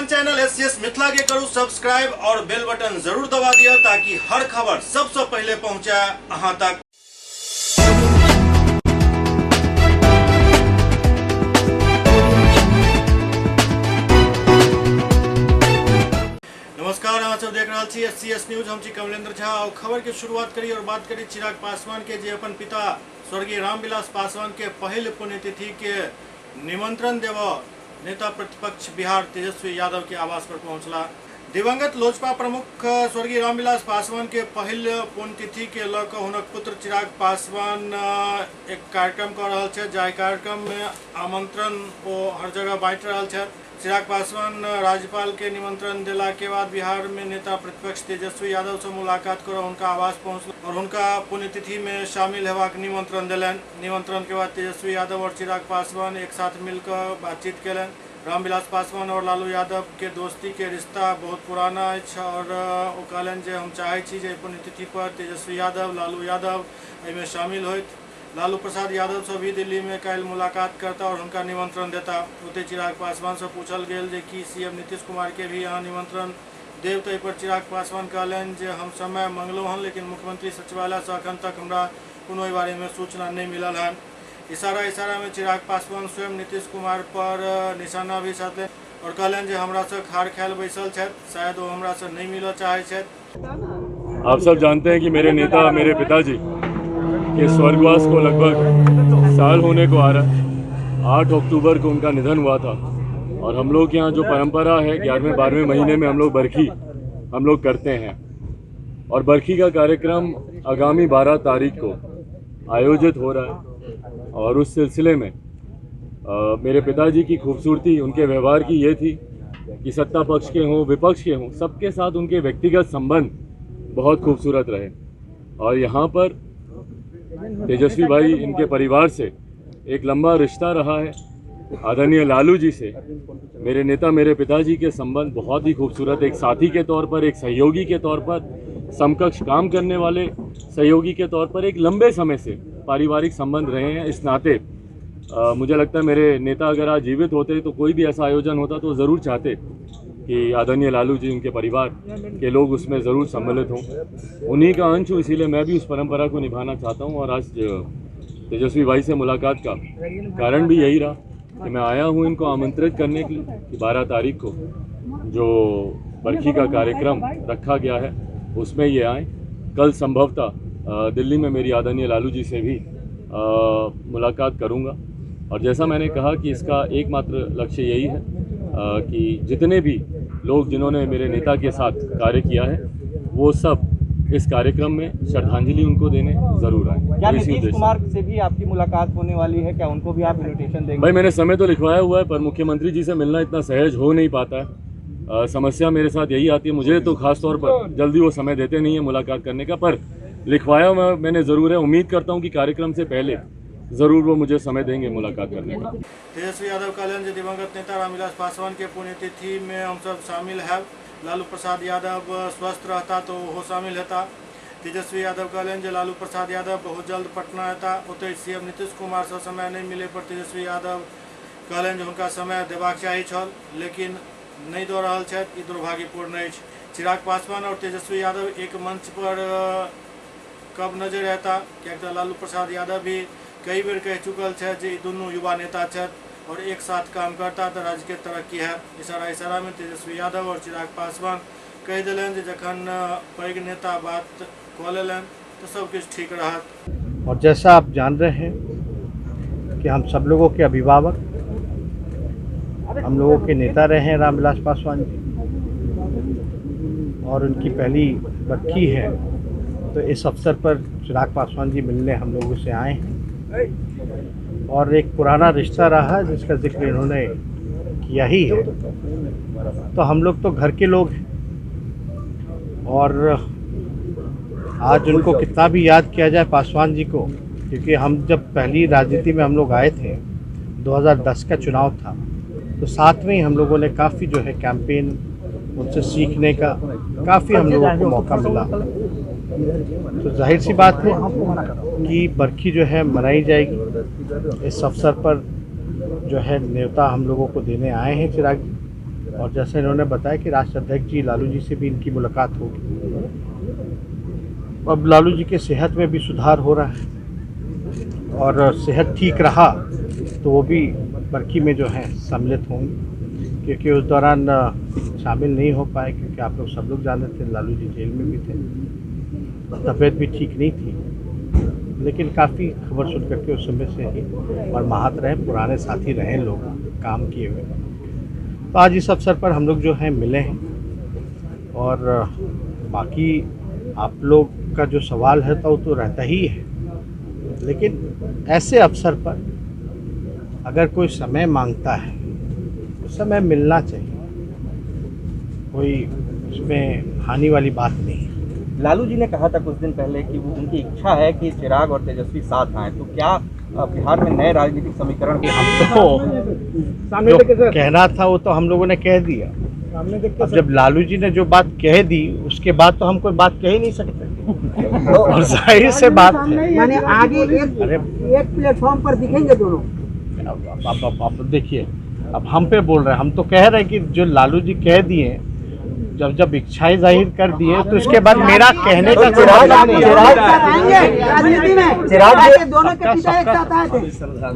अपन channel SCS Mithila के करू subscribe और बेल बटन जरूर दबा दिया ताकि हर खबर सबसे पहले पहुंचे अहां तक। नमस्कार, अहाँ सब देख रहा छी एससीएस न्यूज। हम छी कमलेंद्र झा और खबर के शुरुआत करी और बात करी चिराग पासवान के, जे अपन पिता स्वर्गीय रामविलास पासवान के पहले पुण्यतिथि के निमंत्रण देव नेता प्रतिपक्ष बिहार तेजस्वी यादव के आवास पर पहुंचला। दिवंगत लोजपा प्रमुख स्वर्गीय रामविलास पासवान के पहल पुण्यतिथि के लक हुनक पुत्र चिराग पासवान एक कार्यक्रम कर रहा है, जाहि कार्यक्रम में आमंत्रण वो हर जगह बांट रहा है। चिराग पासवान राज्यपाल के निमंत्रण दिला के बाद बिहार में नेता प्रतिपक्ष तेजस्वी यादव से मुलाकात कर उनका आवास पहुंचल और उनका पुण्यतिथि में शामिल हेबाक निमंत्रण दिलन। निमंत्रण के बाद तेजस्वी यादव और चिराग पासवान एक साथ मिलकर बातचीत कलन। रामविलास पासवान और लालू यादव के दोस्ती के रिश्ता बहुत पुराना है और वो कहलन जे हम चाहे छी जे पुण्यतिथि पर तेजस्वी यादव लालू यादव एहिमे शामिल होइत। लालू प्रसाद यादव से भी दिल्ली में कल मुलाकात करता और उनका निमंत्रण देता। ओते चिराग पासवान से पूछल गेल जे कि सीएम नीतीश कुमार के भी यहाँ निमंत्रण देव, तो पर चिराग पासवान कहलन जे हम समय मंगलो हन, लेकिन मुख्यमंत्री सचिवालय से अखन तक हमरा कोनो बारे में सूचना नहीं मिलल हन। इशारा में चिराग पासवान स्वयं नीतीश कुमार पर निशाना भी साधले और कहलन जे हमरा से खार खायल बैसल छथि, शायद वो हमरा से नहीं मिलना चाहे छथि। आप सब जानते हैं कि मेरे नेता मेरे पिताजी के स्वर्गवास को लगभग साल होने को आ रहा है। 8 अक्टूबर को उनका निधन हुआ था और हम लोग के यहाँ जो परंपरा है 11वें-12वें महीने में हम लोग बरखी करते हैं और बरखी का कार्यक्रम आगामी 12 तारीख को आयोजित हो रहा है। और उस सिलसिले में मेरे पिताजी की खूबसूरती उनके व्यवहार की ये थी कि सत्ता पक्ष के हों विपक्ष के हों, सबके साथ उनके व्यक्तिगत संबंध बहुत खूबसूरत रहे। और यहाँ पर तेजस्वी भाई इनके परिवार से एक लंबा रिश्ता रहा है। आदरणीय लालू जी से मेरे नेता मेरे पिताजी के संबंध बहुत ही खूबसूरत, एक साथी के तौर पर, एक सहयोगी के तौर पर, समकक्ष काम करने वाले सहयोगी के तौर पर एक लंबे समय से पारिवारिक संबंध रहे हैं। इस नाते मुझे लगता है मेरे नेता अगर आज जीवित होते तो कोई भी ऐसा आयोजन होता तो ज़रूर चाहते कि आदरणीय लालू जी उनके परिवार के लोग उसमें ज़रूर सम्मिलित हों। उन्हीं का अंश हूँ, इसीलिए मैं भी उस परंपरा को निभाना चाहता हूँ। और आज तेजस्वी भाई से मुलाकात का कारण भी यही रहा कि मैं आया हूँ इनको आमंत्रित करने के लिए कि 12 तारीख को जो बरखी का कार्यक्रम रखा गया है उसमें ये आएँ। कल संभवतः दिल्ली में मेरी आदरणीय लालू जी से भी मुलाकात करूँगा। और जैसा मैंने कहा कि इसका एकमात्र लक्ष्य यही है कि जितने भी लोग जिन्होंने मेरे नेता के साथ कार्य किया है वो सब इस कार्यक्रम में श्रद्धांजलि उनको देने जरूर आए। क्या नीतीश कुमार से भी आपकी मुलाकात होने वाली है? क्या उनको भी आप इन्विटेशन देंगे? भाई मैंने समय तो लिखवाया हुआ है पर मुख्यमंत्री जी से मिलना इतना सहज हो नहीं पाता है। समस्या मेरे साथ यही आती है, मुझे तो खास तौर पर जल्दी वो समय देते नहीं है मुलाकात करने का, पर लिखवाया मैंने ज़रूर है। उम्मीद करता हूँ कि कार्यक्रम से पहले जरूर वो मुझे समय देंगे मुलाकात करने का। तेजस्वी यादव कहलन जे दिवंगत नेता रामविलास पासवान के पुण्यतिथि में हम सब शामिल है। लालू प्रसाद यादव स्वस्थ रहता तो वो शामिल होता। तेजस्वी यादव कहलन जे लालू प्रसाद यादव बहुत जल्द पटना आता। ओते सीएम नीतीश कुमार से समय नहीं मिले पर तेजस्वी यादव कहलन जे उनका समय देबाक चाही छल, लेकिन नहीं दऽ रहल छथि, ई दुर्भाग्यपूर्ण अछि। चिराग पासवान और तेजस्वी यादव एक मंच पर कब नजर आता, क्या लालू प्रसाद यादव भी कई बेर कह चुकल है जे दोनों युवा नेता छथि और एक साथ काम करता तो राज्य के तरक्की है। इशारा में तेजस्वी यादव और चिराग पासवान कह दिलन जे जखन पैघ नेता बात कऽ लेलन तो सब कुछ ठीक रहत। और जैसा आप जान रहे हैं कि हम सब लोगों के अभिभावक, हम लोगों के नेता रहे हैं रामविलास पासवान जी, और उनकी पहली बरखी है तो इस अवसर पर चिराग पासवान जी मिलने हम लोगों से आए हैं। और एक पुराना रिश्ता रहा जिसका जिक्र इन्होंने किया ही है, तो हम लोग तो घर के लोग हैं। और आज उनको कितना भी याद किया जाए पासवान जी को, क्योंकि हम जब पहली राजनीति में हम लोग आए थे 2010 का चुनाव था तो साथ में ही हम लोगों ने काफ़ी जो है कैंपेन उनसे सीखने का काफ़ी हम लोगों को मौका मिला। तो जाहिर सी बात है कि बरखी जो है मनाई जाएगी। इस अवसर पर जो है न्योता हम लोगों को देने आए हैं चिराग जी, और जैसे इन्होंने बताया कि राष्ट्र अध्यक्ष जी लालू जी से भी इनकी मुलाकात होगी। अब लालू जी के सेहत में भी सुधार हो रहा है और सेहत ठीक रहा तो वो भी बरकी में जो है सम्मिलित होंगे, क्योंकि उस दौरान शामिल नहीं हो पाए क्योंकि आप लोग सब लोग जानते थे लालू जी जेल में भी थे, तबीयत भी ठीक नहीं थी। लेकिन काफ़ी खबर सुन करके उस समय से ही और महात रहे, पुराने साथी रहे लोग काम किए हुए। तो आज इस अवसर पर हम लोग जो हैं मिले हैं और बाकी आप लोग का जो सवाल है तो वो तो रहता ही है, लेकिन ऐसे अवसर पर अगर कोई समय मांगता है तो समय मिलना चाहिए, कोई इसमें हानि वाली बात नहीं है। लालू जी ने कहा था कुछ दिन पहले कि वो उनकी इच्छा है कि चिराग और तेजस्वी साथ आए, तो क्या बिहार में नए राजनीतिक समीकरण के हम तो जो कहना था वो तो हम लोगों ने कह दिया। अब जब लालू जी ने जो बात कह दी उसके बाद तो हम कोई बात कह ही नहीं सकते और जाहिर से बात है, माने आगे एक प्लेटफॉर्म पर दिखेंगे दोनों। अब देखिए, अब हम पे बोल रहे हैं, हम तो कह रहे हैं कि जो लालू जी कह दिए, जब इच्छाएं जाहिर कर दिए तो उसके बाद मेरा कहने का चिराग दोनों के पिता एक साथ आए थे।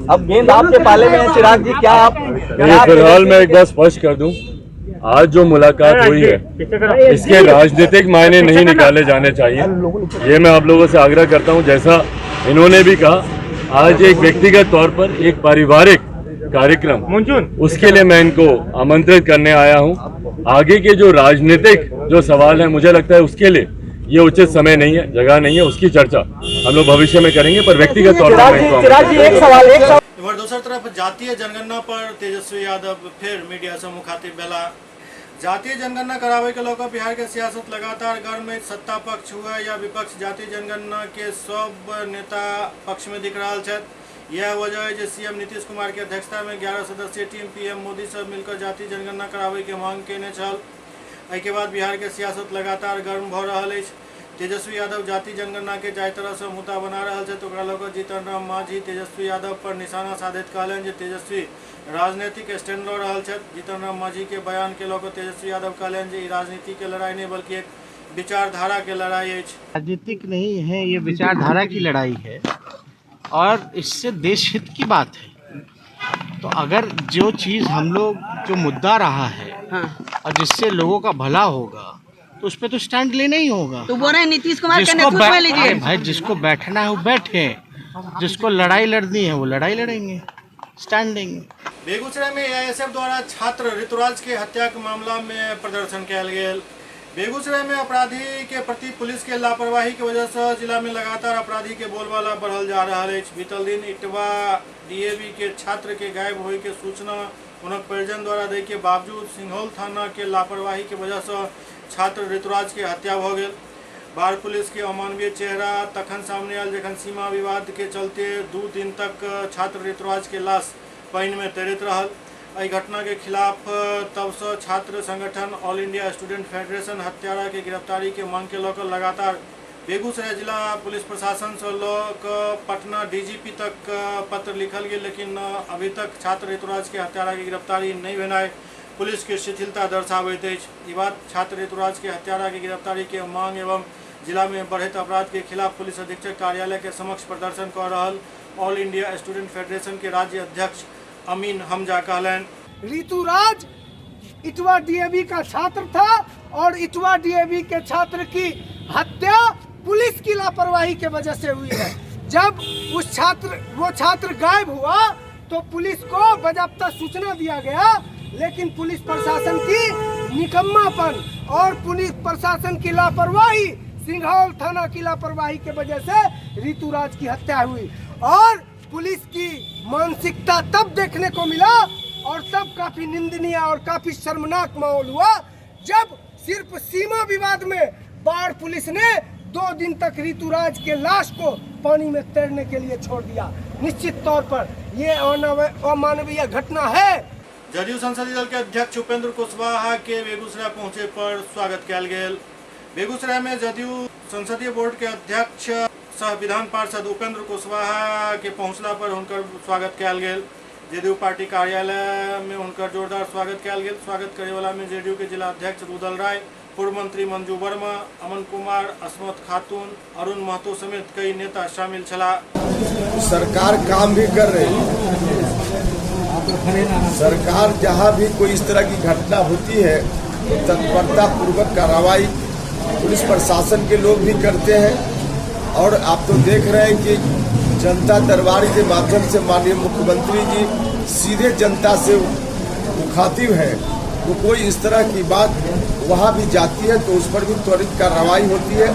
अब गेंद आपके पाले में है चिराग जी, क्या आप फिलहाल मैं एक बार स्पष्ट कर दूं, आज जो मुलाकात हुई है इसके राजनीतिक मायने नहीं निकाले जाने चाहिए, ये मैं आप लोगों से आग्रह करता हूं। जैसा इन्होंने भी कहा, आज एक व्यक्तिगत तौर पर एक पारिवारिक कार्यक्रम, उसके लिए मैं इनको आमंत्रित करने आया हूं। आगे के जो राजनीतिक जो सवाल है, मुझे लगता है उसके लिए ये उचित समय नहीं है, जगह नहीं है, उसकी चर्चा हम लोग भविष्य में करेंगे, पर व्यक्तिगत तौर पर इधर दूसरी तरफ जातीय जनगणना पर तेजस्वी यादव फिर मीडिया से मुखातिब भेला। जातीय जनगणना करावे के लोग बिहार के सियासत लगातार गर्म में, सत्ता पक्ष हुआ या विपक्ष जातीय जनगणना के सब नेता पक्ष में दिख रहा है। यह वजह है जो सीएम नीतीश कुमार की अध्यक्षता में 11 सदस्यीय टीम पीएम मोदी से मिलकर जातीय जनगणना करावे के मांग केने छल। एहि बाद बिहार के सियासत लगातार गर्म भ रहल अछि। तेजस्वी यादव जातीय जनगणना के जाय तरह से मुद्दा बना रहा है, तो जीतन राम मांझी तेजस्वी यादव पर निशाना साधित कहलन जे तेजस्वी राजनीतिक स्टैंड ल रहा है। जीतन राम मांझी के बयान के लोग तेजस्वी यादव कहलन जे राजनीति के लड़ाई नहीं बल्कि एक विचारधारा के लड़ाई है। राजनीतिक नहीं है, ये विचारधारा की लड़ाई है और इससे देश हित की बात है। तो अगर जो चीज़ हम लोग जो मुद्दा रहा है और जिससे लोगों का भला होगा तो उस पर तो स्टैंड लेना ही होगा। तो बोल रहे हैं नीतीश कुमार के नेतृत्व में लीजिए। भाई जिसको बैठना है वो बैठे, जिसको लड़ाई लड़नी है वो लड़ाई लड़ेंगे, स्टैंड लेंगे। बेगूसराय में एआईएसएफ द्वारा छात्र ऋतुराज के हत्या के मामला में प्रदर्शन किया गया। बेगूसराय में अपराधी के प्रति पुलिस के लापरवाही की वजह से जिला में लगातार अपराधी के बोलबाला बढ़ल जा रहा है। बीतल दिन इटवा डीएवी के छात्र के गायब होने के सूचना उनके परिजन द्वारा दे के बावजूद सिंघौल थाना के लापरवाही की वजह से छात्र ऋतुराज के हत्या हो गई। बाढ़ पुलिस के अमानवीय चेहरा तखन सामने आयल जखन सीमा विवाद के चलते 2 दिन तक छात्र ऋतुराज के लाश पानी में तैरत रहल। एहि घटना के खिलाफ तब से छात्र संगठन ऑल इंडिया स्टूडेंट फेडरेशन हत्यारा के गिरफ्तारी के मांग के लेकर लगातार बेगूसराय जिला पुलिस प्रशासन से पटना डीजीपी तक पत्र लिखल गया, लेकिन अभी तक छात्र ऋतुराज के हत्यारा की गिरफ्तारी नहीं भेनाय पुलिस की शिथिलता दर्शाबैत अछि। बात छात्र ऋतुराज के हत्यारा की गिरफ्तारी के मांग एवं जिला में बढ़त अपराध के खिलाफ पुलिस अधीक्षक कार्यालय के समक्ष प्रदर्शन कर रहा ऑल इंडिया स्टूडेंट फेडरेशन के राज्य अध्यक्ष अमीन हमजा कहलन, ऋतुराज इटवा डीएवी का छात्र था और इटवा डीएवी के छात्र की हत्या पुलिस की लापरवाही के वजह से हुई है। जब वो छात्र गायब हुआ तो पुलिस को बाकायदा सूचना दिया गया, लेकिन पुलिस प्रशासन की निकम्मापन और पुलिस प्रशासन की लापरवाही, सिंघौल थाना की लापरवाही के वजह से ऋतुराज की हत्या हुई। और पुलिस की मानसिकता तब देखने को मिला और तब काफी निंदनीय और काफी शर्मनाक माहौल हुआ जब सिर्फ सीमा विवाद में बाढ़ पुलिस ने 2 दिन तक ऋतुराज के लाश को पानी में तैरने के लिए छोड़ दिया। निश्चित तौर पर ये अमानवीय घटना है। जदयू संसदीय दल के अध्यक्ष उपेंद्र कुशवाहा के बेगूसराय पहुंचे पर स्वागत किया गया। बेगूसराय में जदयू संसदीय बोर्ड के अध्यक्ष सह विधान पार्षद उपेंद्र कुशवाहा के पहुंचला पर उनकर स्वागत किया गया। जेडीयू पार्टी कार्यालय में उनकर जोरदार स्वागत किया गया। स्वागत करे वाला में जेडीयू के जिला अध्यक्ष रुदल राय, पूर्व मंत्री मंजू वर्मा, अमन कुमार, अस्मत खातून, अरुण महतो समेत कई नेता शामिल छला। सरकार काम भी कर रही है। सरकार जहाँ भी कोई इस तरह की घटना होती है तो तत्परता पूर्वक कार्रवाई पुलिस प्रशासन के लोग भी करते हैं। और आप तो देख रहे हैं कि जनता दरबार के माध्यम से माननीय मुख्यमंत्री जी सीधे जनता से मुखातिब है। तो कोई इस तरह की बात वहाँ भी जाती है तो उस पर भी त्वरित कार्रवाई होती है।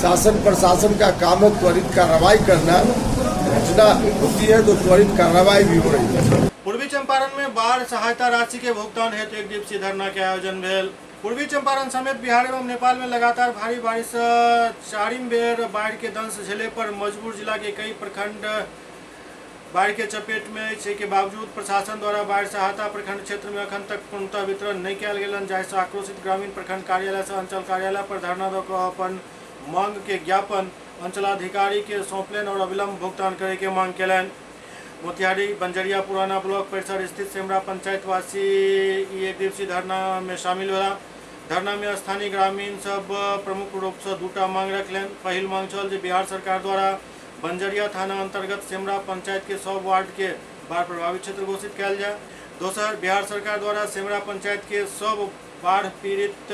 शासन प्रशासन का काम है त्वरित कार्रवाई करना। घटना होती है तो त्वरित कार्रवाई भी हो रही है। पूर्वी चंपारण में बाढ़ सहायता राशि के भुगतान हेतु एक दिवसीय धरना के आयोजन भेल। पूर्वी चंपारण समेत बिहार एवं नेपाल में लगातार भारी बारिश चारिम बेर बाढ़ के दंश झेले पर मजबूर जिला के कई प्रखंड बाढ़ के चपेट में छे के बावजूद प्रशासन द्वारा बाढ़ सहायता प्रखंड क्षेत्र में अखन तक पूर्णतः वितरण नहीं किया गेलन, जाहिसे आक्रोशित ग्रामीण प्रखंड कार्यालय से अंचल कार्यालय पर धरना दऽ कऽ अपन मांग के ज्ञापन अंचलाधिकारी के सौंपलन और अविलंब भुगतान करे के मांग केलन। मोतिहारी बंजरिया पुराना ब्लॉक परिसर स्थित सेमरा पंचायत वासी एक दिवसीय धरना में शामिल हुआ। धरना में स्थानीय ग्रामीण सब प्रमुख रूप से दूटा मांग रखलन। पहिल मांग छल जे बिहार सरकार द्वारा बंजरिया थाना अंतर्गत सेमरा पंचायत के 100 वार्ड के बाढ़ प्रभावित क्षेत्र घोषित किया जाए। दोसर, बिहार सरकार द्वारा सेमरा पंचायत के सब बाढ़ पीड़ित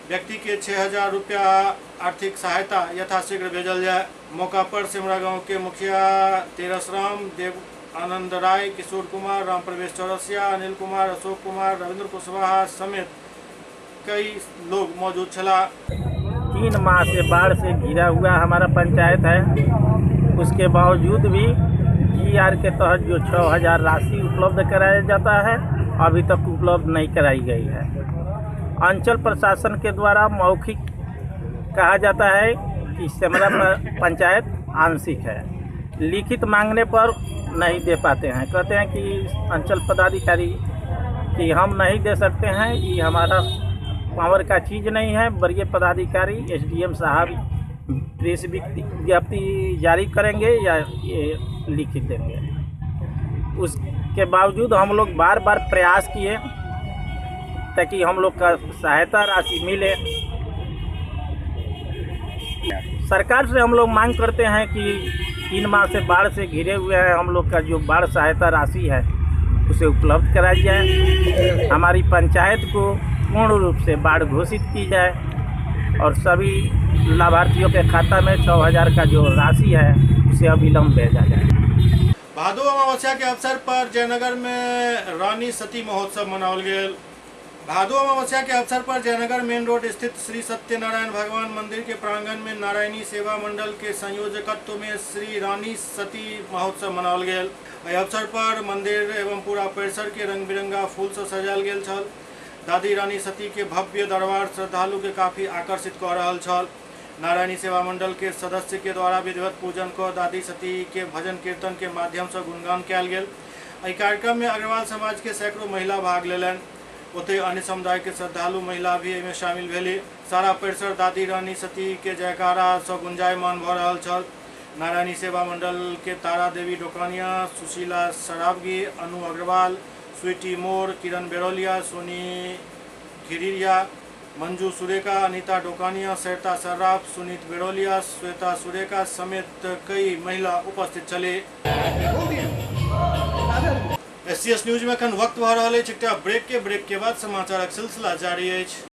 व्यक्ति के 6000 रुपया आर्थिक सहायता यथाशीघ्र भेजल जाए। मौका पर सेमरा गांव के मुखिया तेरस राम, देव आनंद राय, किशोर कुमार, राम प्रवेश चौरसिया, अनिल कुमार, अशोक कुमार, रविंद्र कुशवाहा समेत कई लोग मौजूद छला। 3 माह से बाढ़ से घिरा हुआ हमारा पंचायत है। उसके बावजूद भी GR के तहत जो 6000 राशि उपलब्ध कराया जाता है अभी तक उपलब्ध नहीं कराई गई है। अंचल प्रशासन के द्वारा मौखिक कहा जाता है कि सेमरा पंचायत आंशिक है, लिखित मांगने पर नहीं दे पाते हैं। कहते हैं कि अंचल पदाधिकारी कि हम नहीं दे सकते हैं, ये हमारा पावर का चीज़ नहीं है। वरीय पदाधिकारी SDM साहब प्रेस विज्ञप्ति जारी करेंगे या ये लिखित देंगे। उसके बावजूद हम लोग बार बार प्रयास किए ताकि हम लोग का सहायता राशि मिले। सरकार से हम लोग मांग करते हैं कि 3 माह से बाढ़ से घिरे हुए हैं हम लोग का जो बाढ़ सहायता राशि है उसे उपलब्ध कराई जाए। हमारी पंचायत को पूर्ण रूप से बाढ़ घोषित की जाए और सभी लाभार्थियों के खाता में 6000 का जो राशि है उसे अविलंब भेजा जाए। भादो अमावस्या के अवसर पर जयनगर में रानी सती महोत्सव मनाओल गेल। भादो अमावस्या के अवसर पर जयनगर मेन रोड स्थित श्री सत्यनारायण भगवान मंदिर के प्रांगण में नारायणी सेवा मंडल के संयोजकत्व में श्री रानी सती महोत्सव मनाओल गेल। एहि अवसर पर मंदिर एवं पूरा परिसर के रंग बिरंगा फूल से सजायल गेल छल। दादी रानी सती के भव्य दरबार श्रद्धालु के काफी आकर्षित कर रहल छल। नारायणी सेवा मंडल के सदस्य के द्वारा विधिवत पूजन कर दादी सती के भजन कीर्तन के माध्यम से गुणगान कयल गेल। एहि कार्यक्रम में अग्रवाल समाज के सैकड़ों महिला भाग लेलन। ओते अन्य समुदाय के श्रद्धालु महिला भी एहिमे शामिल भेली। सारा परिसर दादी रानी सती के जयकारा से गुंजायमान भ रहल छल। नारायणी सेवा मंडल के तारा देवी डोकानिया, सुशीला सरावगी, अनु अग्रवाल, स्वीटी मोर, किरण बेरोलिया, सोनी घिरिया, मंजू सुरेका, अनीता डोकानिया, सरिता सर्राफ, सुनीत बेरोलिया, श्वेता सुरेका समेत कई महिला उपस्थित चले। SCS न्यूज में अखन वक्त भ रहल अछि एकटा ब्रेक के बाद समाचारक सिलसिला जारी अछि।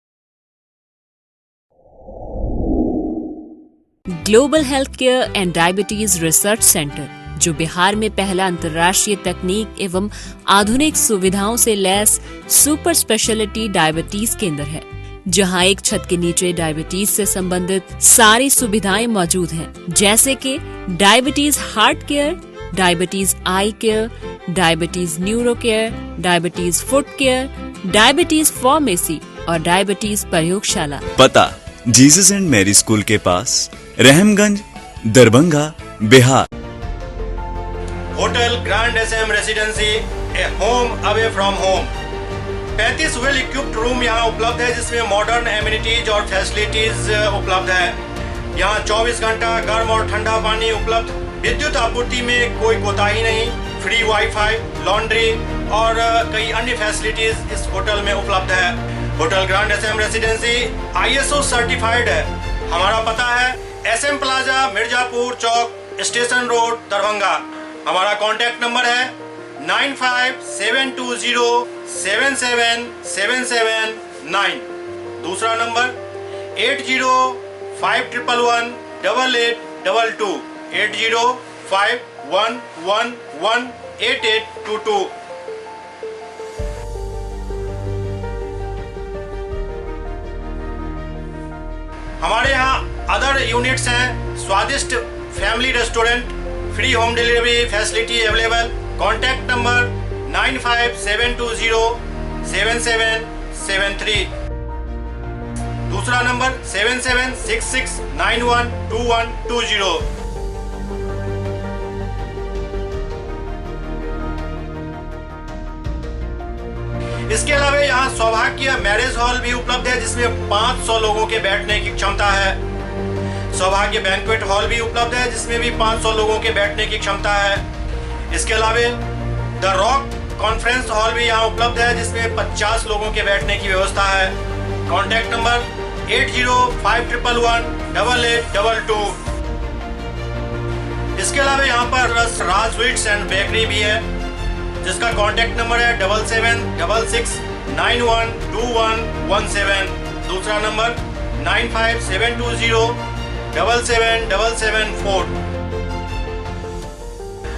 Global health care and diabetes research centre, जो बिहार में पहला अंतर्राष्ट्रीय तकनीक एवं आधुनिक सुविधाओं से लैस सुपर स्पेशलिटी डायबिटीज केंद्र है, जहां एक छत के नीचे डायबिटीज से संबंधित सारी सुविधाएं मौजूद हैं, जैसे कि diabetes heart care, diabetes eye care, diabetes neuro care, diabetes foot care, diabetes pharmacy और डायबिटीज प्रयोगशाला। पता जीसस एंड मैरी स्कूल के पास, Rahamganj, Darbhanga, Bihar. Hotel grand SM residency, a home away from home. 35 well equipped room यहाँ उपलब्ध है, जिसमें modern amenities और फैसिलिटीज उपलब्ध है। यहाँ 24 घंटा गर्म और ठंडा पानी उपलब्ध। विद्युत आपूर्ति में कोई कोताही नहीं। फ्री वाईफाई, लॉन्ड्री और कई अन्य फैसिलिटीज इस होटल में उपलब्ध है। Hotel grand SM residency ISO certified है। हमारा पता है SM plaza, Mirzapur Chowk, station road, Darbhanga. हमारा कॉन्टैक्ट नंबर है 9572077779। दूसरा नंबर 8051118822 8051118822। हमारे यहाँ अदर यूनिट्स हैं। स्वादिष्ट family restaurant, free home delivery facility available. Contact number 9572077773। दूसरा नंबर 7766912120। इसके अलावा यहाँ सौभाग्य मैरिज हॉल भी उपलब्ध है, जिसमें 500 लोगों के बैठने की क्षमता है। सौभाग्य बैंक्वेट हॉल भी उपलब्ध है, जिसमें भी 500 लोगों के बैठने की क्षमता है। इसके अलावा द रॉक कॉन्फ्रेंस हॉल भी यहाँ उपलब्ध है, जिसमें 50 लोगों के बैठने की व्यवस्था है। Contact number 8051118822। इसके अलावा यहाँ पर राज स्वीट्स एंड बेकरी भी है, जिसका कॉन्टैक्ट नंबर है 7766912117। दूसरा नंबर 9572077774।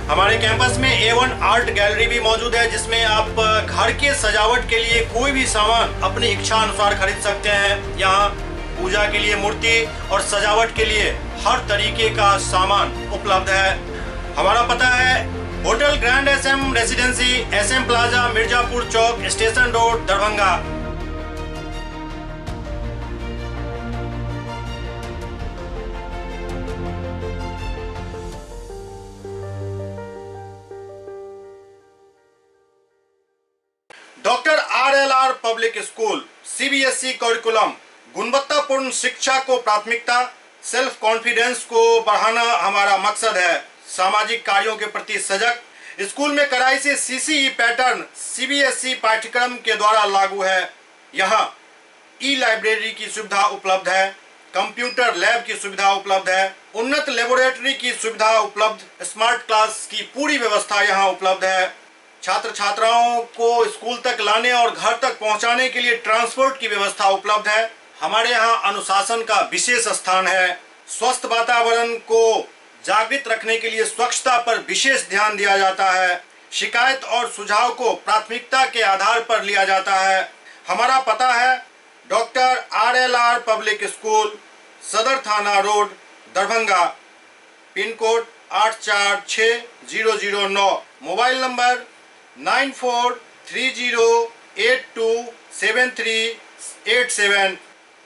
हमारे कैंपस में A1 आर्ट गैलरी भी मौजूद है, जिसमें आप घर के सजावट के लिए कोई भी सामान अपनी इच्छा अनुसार खरीद सकते हैं। यहाँ पूजा के लिए मूर्ति और सजावट के लिए हर तरीके का सामान उपलब्ध है। हमारा पता है hotel grand SM residency, SM plaza, Mirzapur Chowk, station road, Darbhanga. Doctor RLR public school CBSE curriculum गुणवत्तापूर्ण शिक्षा को प्राथमिकता, सेल्फ कॉन्फिडेंस को बढ़ाना हमारा मकसद है। सामाजिक कार्यों के प्रति सजग। स्कूल में कड़ाई से CCE पैटर्न CBSE पाठ्यक्रम के द्वारा लागू है। यहाँ लाइब्रेरी की सुविधा उपलब्ध है, कंप्यूटर लैब की सुविधा उपलब्ध है, उन्नत लेबोरेटरी की सुविधा उपलब्ध, स्मार्ट क्लास की पूरी व्यवस्था यहाँ उपलब्ध है। छात्र छात्राओं को स्कूल तक लाने और घर तक पहुँचाने के लिए ट्रांसपोर्ट की व्यवस्था उपलब्ध है। हमारे यहाँ अनुशासन का विशेष स्थान है। स्वस्थ वातावरण को जागृत रखने के लिए स्वच्छता पर विशेष ध्यान दिया जाता है। शिकायत और सुझाव को प्राथमिकता के आधार पर लिया जाता है। हमारा पता है डॉक्टर RLR पब्लिक स्कूल, सदर थाना road, Darbhanga. Pin code 846009। Mobile number 9430827387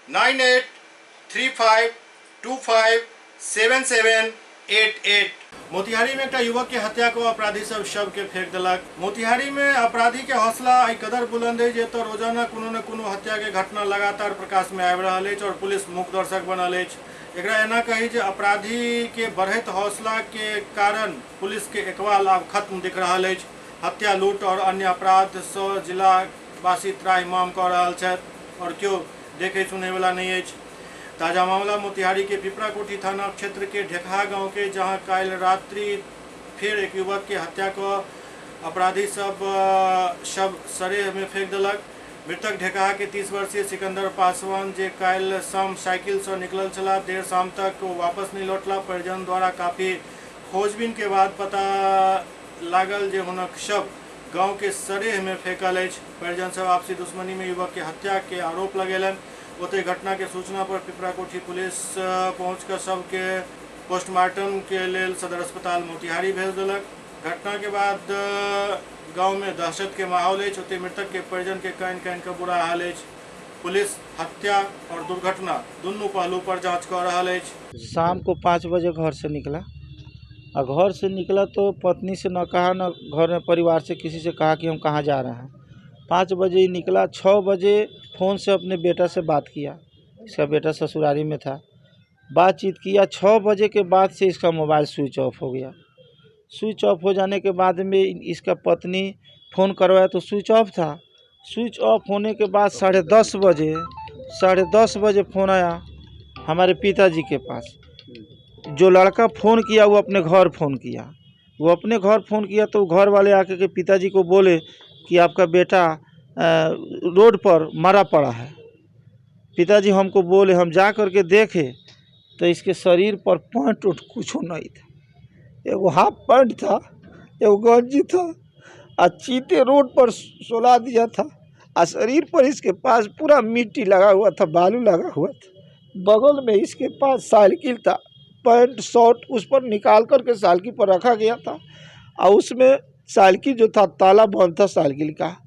9835257788। Motihari में एक युवक के हत्या को अपराधी सब शव के फेंक दिलक। मोतिहारी में अपराधी के हौसला एहि कदर बुलंद है जे तो रोजाना कोनो न कोनो हत्या के घटना लगातार प्रकाश में आबि रहल अछि और पुलिस मूक दर्शक बनल अछि। एकरा एना कही जे अपराधी के बढ़ैत हौसला के कारण पुलिस के एकबाल आब खत्म दिख रहल अछि। हत्या, लूट और अन्य अपराध से जिलावासी त्राहिमाम कऽ रहल छथि और केओ देखे सुने वाला नहीं अछि। ताजा मामला मोतिहारी के पिपराकोठी थाना क्षेत्र के ढेकहा गांव के, जहां काल रात्रि फिर एक युवक के हत्या को अपराधी सब शव सरे में फेंक दिलक। मृतक ढेकहा के 30 वर्षीय सिकंदर पासवान जे काल शाम साइकिल से निकलल छला, देर शाम तक वापस नहीं लौटला। परिजन द्वारा काफी खोजबीन के बाद पता लागल जे हुनक शव गांव के सरेह में फेंकल अछि। परिजन सब आपसी दुश्मनी में युवक के हत्या के आरोप लगेलन। ओते घटना के सूचना पर पिपराकोठी पुलिस पहुंचकर शव के पोस्टमार्टम के लेल सदर अस्पताल मोतिहारी भेज दिलक। घटना के बाद गांव में दहशत के माहौल अछि। ओते मृतक के परिजन के कान का बुरा हाल अछि। पुलिस हत्या और दुर्घटना दोनों पहलू पर जांच कर रहल अछि। शाम को 5 बजे घर से निकला और घर से निकला तो पत्नी से न कहा, न घर में परिवार से किसी से कहा कि हम कहाँ जा रहे हैं। 5 बजे ही निकला। 6 बजे फ़ोन से अपने बेटा से बात किया। इसका बेटा ससुरारी में था। बातचीत किया। 6 बजे के बाद से इसका मोबाइल स्विच ऑफ हो गया। स्विच ऑफ हो जाने के बाद में इसका पत्नी फ़ोन करवाया तो स्विच ऑफ था। स्विच ऑफ होने के बाद 10:30 बजे फ़ोन आया हमारे पिताजी के पास। जो लड़का फ़ोन किया वो अपने घर फ़ोन किया, तो घर वाले आके के पिताजी को बोले कि आपका बेटा रोड पर मरा पड़ा है। पिताजी हमको बोले, हम जा कर के देखे तो इसके शरीर पर पैंट उठ कुछ नहीं था, एगो हाफ पैंट था, एगो गंजी था, और चीते रोड पर सुला दिया था। और शरीर पर इसके पास पूरा मिट्टी लगा हुआ था, बालू लगा हुआ था। बगल में इसके पास साइकिल था, पैंट शर्ट उस पर निकाल कर के साइकिल पर रखा गया था, और उसमें साइकिल जो था ताला बंद था साइकिल का।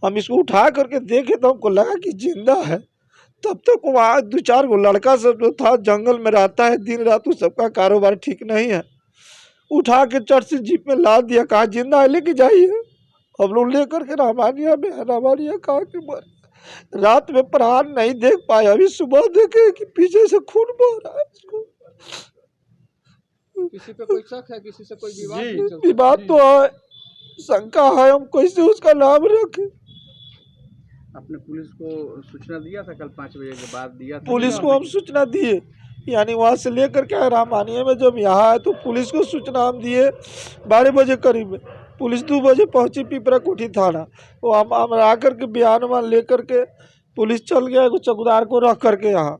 हम इसको उठा करके देखे तो हमको लगा कि जिंदा है। तब तक वहाँ 2-4 गो लड़का सब जो था जंगल में रहता है दिन रात, उस सबका कारोबार ठीक नहीं है। उठा के चर्च से जीप में लाद दिया, कहा जिंदा है लेके जाइए। हम लोग लेकर के रामानिया कहा कि मर। रात में प्राण नहीं देख पाए, अभी सुबह देखे कि पीछे से खून बह रहा है इसको। किसी पे कोई शक है, किसी से कोई विवाद तो है, शंका है, हम कैसे उसका नाम रखें। आपने पुलिस को सूचना दिया था? कल 5 बजे के बाद दिया था? पुलिस को हम सूचना दिए, यानी वहाँ से लेकर के रामानिया में जब यहाँ आए तो पुलिस को सूचना हम दिए 12 बजे करीब में। पुलिस 2 बजे पहुँची पिपरा कोठी थाना। वो हम आकर के बयान लेकर के पुलिस चल गया। चौकीदार को रख करके यहाँ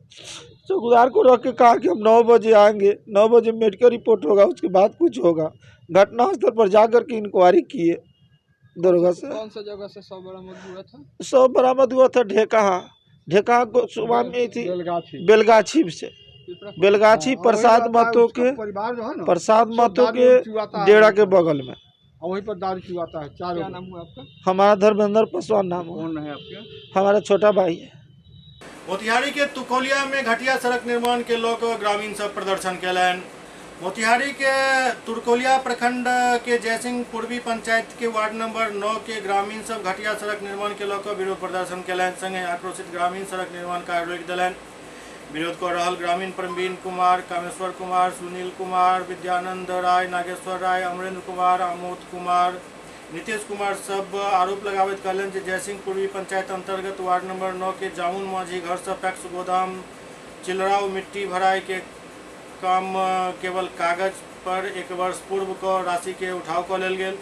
चौकीदार को रख के कहा कि हम 9 बजे आएंगे, 9 बजे मेडिकल रिपोर्ट होगा, उसके बाद कुछ होगा। घटनास्थल पर जाकर के इंक्वायरी किए दरोगा से। कौन सा जगह से 100 बरामद हुआ था? 100 बरामद हुआ था ढेका को सुबह में थी, बेलगाछी से, बेलगाछी प्रसाद महतो के डेरा के बगल में। वहीं पर दारू चुआता है। क्या नाम हुआ आपका? हमारा धर्मेंद्र पासवान नाम है। कौन है आपका? हमारा छोटा भाई है। मोतिहारी के तुकोलिया में घटिया सड़क निर्माण के लोग ग्रामीण सब प्रदर्शन कैलन। मोतिहारी के तुरकोलिया प्रखंड के जयसिंह पूर्वी पंचायत के वार्ड नंबर 9 के ग्रामीण सब घटिया सड़क निर्माण के लोग विरोध प्रदर्शन कैलन। संगे आक्रोशित ग्रामीण सड़क निर्माण कार्य रोक दिलन। विरोध कर रहल ग्रामीण प्रवीण कुमार, कामेश्वर कुमार, सुनील कुमार, विद्यानंद राय, नागेश्वर राय, अमरेंद्र कुमार, आमोद कुमार, नीतीश कुमार सब आरोप लगावत कहलन जे जयसिंह पूर्वी पंचायत अंतर्गत वार्ड नंबर 9 के जामुन माझी घर से पैक्स गोदाम चिलराव मिट्टी भराई के काम केवल कागज पर 1 वर्ष पूर्व को राशि के उठाव कर लेल गेल।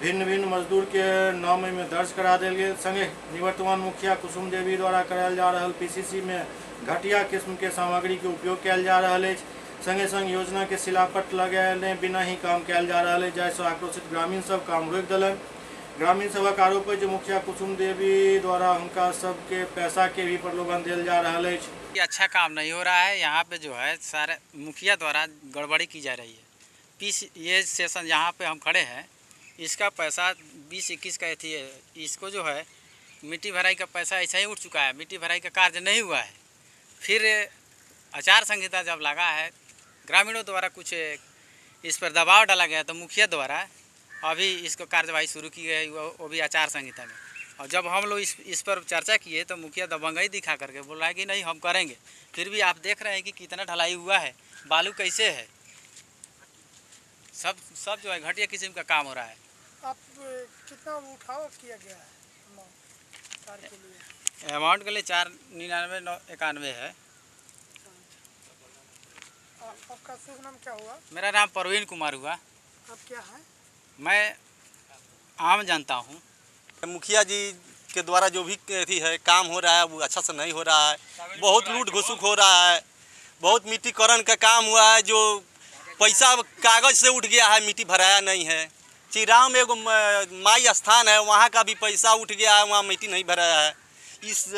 भिन्न भिन्न मजदूर के नाम में दर्ज करा देल गेल। संगे निवर्तमान मुखिया कुसुम देवी द्वारा करायल जा रहल पीसीसी में घटिया किस्म के सामग्री के उपयोग कयल जा रहल अछि। संगे संग योजना के शिलापट लगाने बिना ही काम कयल जा रहल है, जाहिसँ आक्रोशित ग्रामीण सब काम रोक दिलन। ग्रामीण सबक आरोप है जो मुखिया कुसुम देवी द्वारा उनका सबके पैसा के भी प्रलोभन दिया जा रहा है। अच्छा काम नहीं हो रहा है यहाँ पे, जो है सारे मुखिया द्वारा गड़बड़ी की जा रही है। ये सेशन यहाँ पे हम खड़े हैं, इसका पैसा 20-21 का थी, इसको जो है मिट्टी भराई का पैसा ऐसा ही उठ चुका है। मिट्टी भराई का कार्य नहीं हुआ है। फिर आचार संहिता जब लगा है, ग्रामीणों द्वारा कुछ इस पर दबाव डाला गया तो मुखिया द्वारा अभी इसको कार्यवाही शुरू की गई, वो भी आचार संहिता में। और जब हम लोग इस पर चर्चा किए तो मुखिया दबंगई दिखा करके बोल रहा है कि नहीं हम करेंगे। फिर भी आप देख रहे हैं कि कितना ढलाई हुआ है, बालू कैसे है, सब जो है घटिया किस्म का काम हो रहा है। आप कितना उठाव किया गया है कार्य के लिए? अमाउंट के लिए 49991 है। आपका शुभ नाम क्या हुआ? मेरा नाम प्रवीण कुमार हुआ। आप क्या है? मैं आम जनता हूँ। मुखिया जी के द्वारा जो भी है काम हो रहा है वो अच्छा से नहीं हो रहा है। बहुत लूट घुसुक हो रहा है, बहुत मिट्टीकरण का काम हुआ है, जो पैसा कागज से उठ गया है, मिट्टी भराया नहीं है। चिराव में एगो माई स्थान है, वहाँ का भी पैसा उठ गया है, वहाँ मिट्टी नहीं भराया है। इस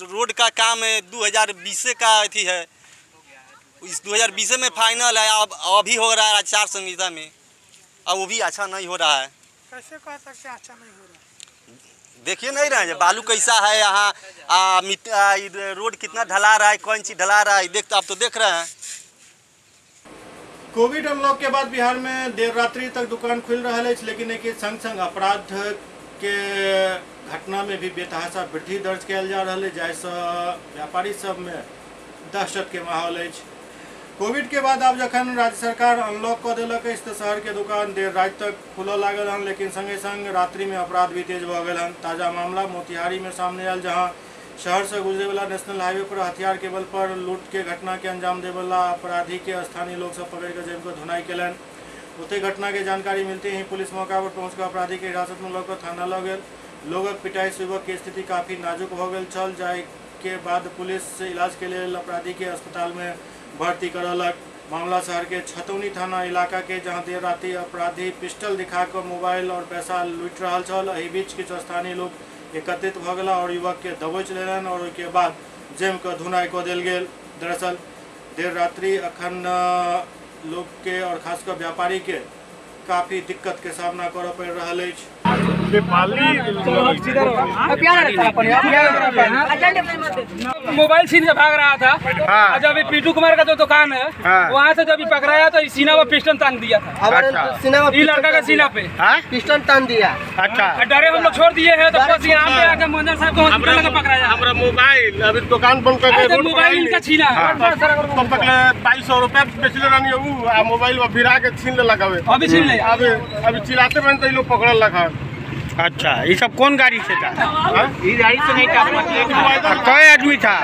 रोड का काम 2020 का अथी है, इस 2020 में फाइनल है, अब अभी हो रहा है आचार संहिता में, अब वो भी अच्छा नहीं हो रहा है। कैसे कह सकते हैं अच्छा नहीं हो रहा? देखिए नहीं रहे हैं बालू कैसा है यहाँ, रोड कितना ढला रहा है, कौन चीज ढला रहा है, आप तो देख रहे हैं। कोविड अनलॉक के बाद बिहार में देर रात्रि तक दुकान खुल रहा है, लेकिन एक संग संग अपराध के घटना में भी बेतहाशा वृद्धि दर्ज किया जा रहा है, जाहिसँ व्यापारी सब में दहशत के माहौल है। कोविड के बाद अब जखन राज्य सरकार अनलॉक कर दिलक अछि तऽ शहर के दुकान देर राति तक खुलऽ लागल हन, लेकिन संगे संग रात्रि में अपराध भी तेज भऽ गेल हन। ताजा मामला मोतिहारी में सामने आयल, जहां शहर से गुजरे वाला नेशनल हाईवे पर हथियार के बल पर लूट के घटना के अंजाम देवे वाला अपराधी के स्थानीय लोग सब पकड़ कर जेब को धुनाई केलन। ओते घटना के जानकारी मिलते ही पुलिस मौका पर पहुंचकर अपराधी के हिरासत में लऽ थाना लऽ गेल। लोगक पिटाई से युवक के स्थिति काफी नाजुक हो गेल छल, जाय के बाद पुलिस इलाज के लिए अपराधी के अस्पताल में भर्ती करलक। मामला शहर के छतौनी थाना इलाका के, जहां देर राति अपराधी पिस्टल दिखाकर मोबाइल और पैसा लूट रहा छल। एहि बीच किछु स्थानीय लोग एकत्रित भ गेला और युवक के दबोच लेलन और उसके बाद जेम के धुनाई कऽ देल गेल। दरअसल देर रात्रि अखन लोग के और खासकर व्यापारी के काफी दिक्कत के सामना करऽ पड़ि रहल अछि। मोबाइल छीन के भाग रहा था। हाँ। जब पीटू कुमार का जो दुकान है, हाँ। वहाँ से जब पकड़ाया तो सीना पर पिस्टल तान दिया था। अच्छा। ये लड़का का सीना पे पिस्टल तान दिया। अच्छा। डरे हम लोग छोड़ दिए हैं तो बस यहाँ पे आके मंजर साहब को हॉस्पिटल में पकड़ाया। हमारा मोबाइल अभी दुकान बंद करके मोबाइल इनका छीना। तब तक 2200 रुपया बेचले रहनी है, मोबाइल भिरा के छीन लगा। अभी छीन ले। अभी चिल्लाते बन तो लोग पकड़ लगा। अच्छा, ये सब कौन गाड़ी से था? ये गाड़ी से नहीं था। कई आदमी था?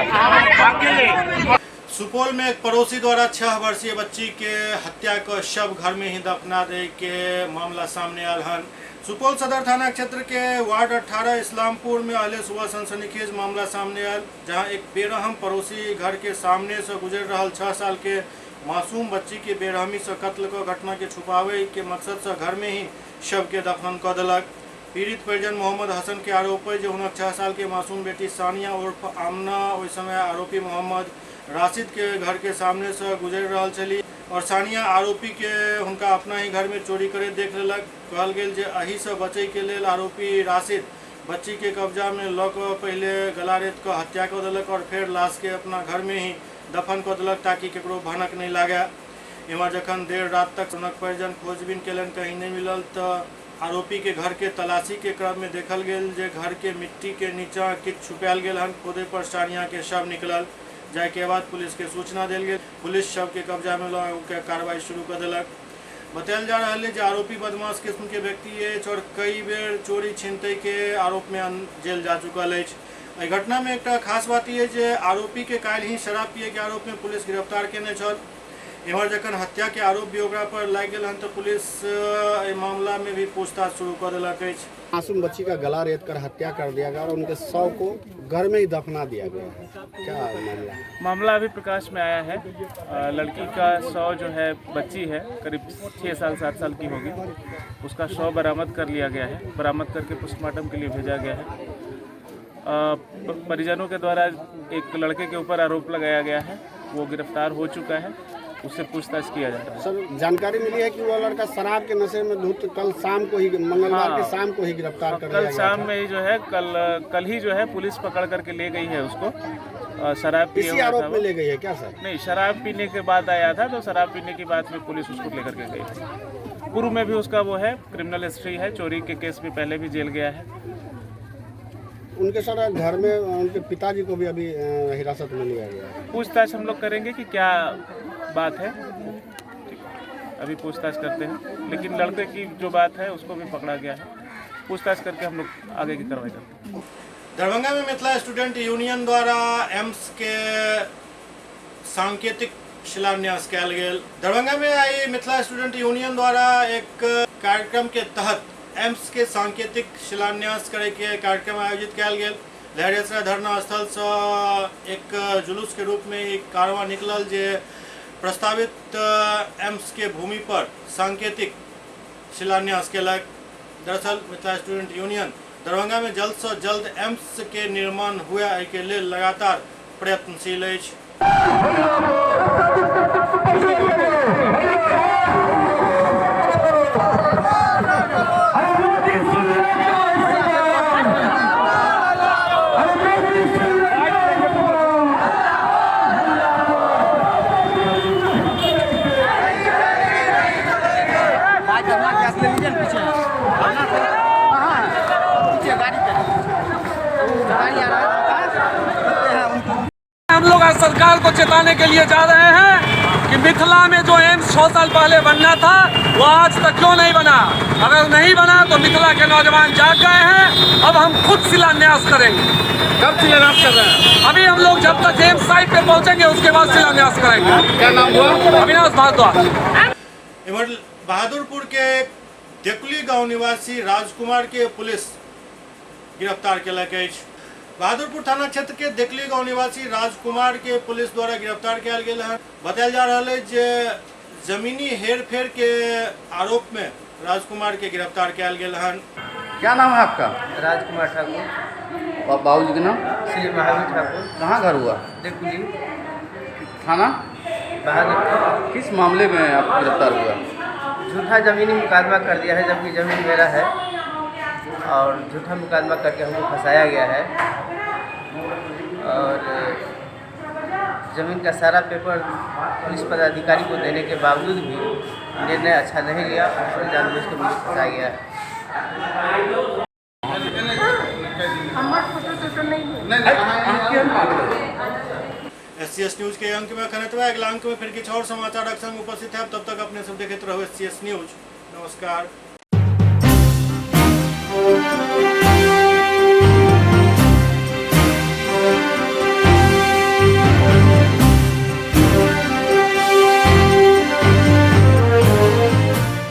सुपौल में एक पड़ोसी द्वारा 6 वर्षीय बच्ची के हत्या का शव घर में ही दफना दे के मामला सामने आयल हन। सुपौल सदर थाना क्षेत्र के वार्ड 18 इस्लामपुर में अहले सुबह सनसनीखेज मामला सामने आयल, जहां एक बेरहम पड़ोसी घर के सामने से गुजर रहा 6 साल के मासूम बच्ची के बेरहमी से कत्ल को घटना के छुपावे के मकसद से घर में ही शव के दफन कर दिलक। पीड़ित परिजन मोहम्मद हसन के आरोप है जो उन्हें 6 साल के मासूम बेटी सानिया उर्फ आमना उस समय आरोपी मोहम्मद राशिद के घर के सामने से गुजर रहा छली और सानिया आरोपी के उनका अपना ही घर में चोरी करे देख लेलक। कहल गेल जे अही से बचे के लिए आरोपी राशिद बच्ची के कब्जा में लऽ कऽ पहले गला रेत के हत्या कर दिलक और फिर लाश के अपना घर में ही दफन कर दिलक ताकि केकरो भनक नहीं लागे। एम्हर जखन देर रात तक हुनक परिजन खोजबीन केलन, कहीं नहीं मिलल तो आरोपी के घर के तलाशी के क्रम में देखल गेल जे घर के मिट्टी के नीचा किछु छुपायल गेल हन। खोदे पर सानिया के शव निकलल, जाय के बाद पुलिस के सूचना देल गेल। पुलिस शव के कब्जा में लऽ के कार्रवाई शुरू कर दिलक। बतायल जा रहा है जे आरोपी बदमाश किस्म के व्यक्ति अछि और कई बेर चोरी छिनतई के आरोप में जेल जा चुकल अछि। एहि घटना में एक खास बात यह जे आरोपी के काल्हि ही शराब पिए के आरोप में पुलिस गिरफ्तार केने छल। एम्हर जखन हत्या के आरोप भी ओकरा पर लागि गेल हन तो पुलिस मामला में भी पूछताछ शुरू कर दिलक अछि। मासूम बच्ची का गला रेत कर हत्या कर दिया गया और उनके शव को घर में ही दफना दिया गया है। क्या मामला? मामला अभी प्रकाश में आया है। लड़की का शव जो है, बच्ची है करीब 6 साल 7 साल की होगी, उसका शव बरामद कर लिया गया है। बरामद करके पोस्टमार्टम के लिए भेजा गया है। परिजनों के द्वारा एक लड़के के ऊपर आरोप लगाया गया है, वो गिरफ्तार हो चुका है, उससे पूछताछ किया जा रहा है। सर, जानकारी मिली है कि वो लड़का शराब के नशे में धुत कल शाम को ही, मंगलवार के शाम को ही गिरफ्तार कर लिया गया। कल शाम में ही जो है, कल ही जो है पुलिस पकड़ करके ले गई है उसको। शराब पिए इसी आरोप में ले गई है क्या सर? नहीं, शराब पीने के बाद आया था, तो शराब पीने की बाद में पुलिस उसको लेकर के गई है। पूर्व में भी उसका वो है, क्रिमिनल हिस्ट्री है, चोरी के केस में पहले भी जेल गया है। उनके सर घर में उनके पिताजी को भी अभी हिरासत में लिया गया है। पूछताछ हम लोग करेंगे कि क्या बात है, अभी पूछताछ करते हैं, लेकिन लड़के की जो बात है उसको भी पकड़ा गया है। पूछताछ करके हम लोग आगे की कार्रवाई करते हैं। दरभंगा में मिथिला स्टूडेंट यूनियन द्वारा एम्स के सांकेतिक शिलान्यास कयल गेल। दरभंगा में आई मिथिला स्टूडेंट यूनियन द्वारा एक कार्यक्रम के तहत एम्स के सांकेतिक शिलान्यास करे के कार्यक्रम आयोजित कयल गेल। लहरेसरा धरना स्थल से एक जुलूस के रूप में एक कारवां निकलल जे प्रस्तावित एम्स के भूमि पर सांकेतिक शिलान्यास केलक। दरअसल मिथिला स्टूडेंट यूनियन दरभंगा में जल्द से जल्द एम्स के निर्माण हुए के लिए लगातार प्रयत्नशील अछि। हम लोग आज सरकार को चेताने के लिए जा रहे हैं कि मिथिला में जो एम्स 6 साल पहले बनना था वो आज तक क्यों नहीं बना। अगर नहीं बना तो मिथिला के नौजवान जाग गए हैं। अब हम खुद शिलान्यास करेंगे। कब शिलान्यास कर रहे हैं? अभी हम लोग जब तक एम्स साइट पे पहुंचेंगे उसके बाद शिलान्यास करेंगे। क्या नाम हुआ? अविनाश भारद्वाज। इधर बहादुरपुर के देकुली गांव निवासी राजकुमार के पुलिस गिरफ्तार किया। बहादुरपुर थाना क्षेत्र के देकुली गांव निवासी राजकुमार के पुलिस द्वारा गिरफ्तार किया गया है। बताया जा रहा है जे जमीनी हेर फेर के आरोप में राजकुमार के गिरफ्तार किया गया है। क्या नाम है आपका? राजकुमार ठाकुर। और बाबूजी का नाम? श्री महावीर ठाकुर। कहाँ घर हुआ? देकुली थाना बहादुरपुर। किस मामले में आप गिरफ्तार हुआ? झूठा जमीनी मुकदमा कर दिया है जबकि जमीन मेरा है और झूठा मुकदमा करके हमको फंसाया गया है और ज़मीन का सारा पेपर पुलिस पदाधिकारी को देने के बावजूद भी निर्णय अच्छा नहीं लिया और जानबूझ के मुझे फंसाया गया है। SCS न्यूज के अंक में खनतवा अगला अंक में फिर कुछ और समाचार संग उपस्थित है। तब तक अपने सब देखते रहो SCS न्यूज। नमस्कार।